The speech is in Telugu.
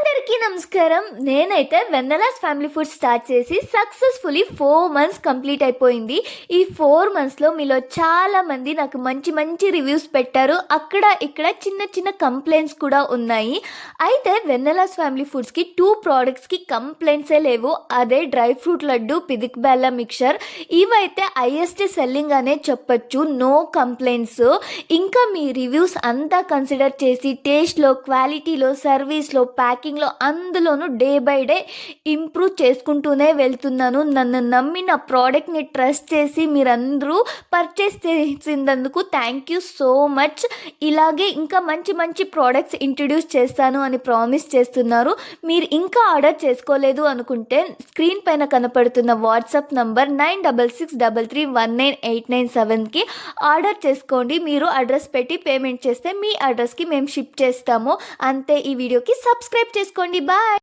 అందరికీ నమస్కారం. నేనైతే వెన్నెలాస్ ఫ్యామిలీ ఫుడ్ స్టార్ట్ చేసి సక్సెస్ఫుల్లీ 4 మంత్స్ కంప్లీట్ అయిపోయింది. ఈ 4 మంత్స్‌లో మీలో చాలామంది నాకు మంచి మంచి రివ్యూస్ పెట్టారు. అక్కడ ఇక్కడ చిన్న చిన్న కంప్లెయింట్స్ కూడా ఉన్నాయి. అయితే వెన్నెలాస్ ఫ్యామిలీ ఫుడ్స్‌కి 2 ప్రోడక్ట్స్‌కి కంప్లెయింట్సే లేవు. అదే డ్రై ఫ్రూట్ లడ్డు, పిదిక్ బెల్లం మిక్చర్. ఇవైతే హైయెస్ట్ సెల్లింగ్ అనే చెప్పొచ్చు. No complaints. ఇంకా మీ రివ్యూస్ అంతా కన్సిడర్ చేసి టేస్ట్‌లో, క్వాలిటీలో, సర్వీస్‌లో, ప్యాకింగ్లో అందులోనూ డే బై డే ఇంప్రూవ్ చేసుకుంటూనే వెళ్తున్నాను. నన్ను నమ్మి నా ప్రోడక్ట్ని ట్రస్ట్ చేసి మీరందరూ పర్చేస్ చేసినందుకు థ్యాంక్ యూ సో మచ్. ఇలాగే ఇంకా మంచి మంచి ప్రోడక్ట్స్ ఇంట్రడ్యూస్ చేస్తాను అని ప్రామిస్ చేస్తున్నారు. మీరు ఇంకా ఆర్డర్ చేసుకోలేదు అనుకుంటే స్క్రీన్ పైన కనపడుతున్న వాట్సాప్ నంబర్ 9633319897కి ఆర్డర్ చేసుకోండి. మీరు అడ్రస్ పెట్టి పేమెంట్ చేస్తే మీ అడ్రస్కి మేము షిప్ చేస్తాము. అంతే. ఈ వీడియోకి సబ్స్క్రైబ్ చేసుకోండి. బాయ్.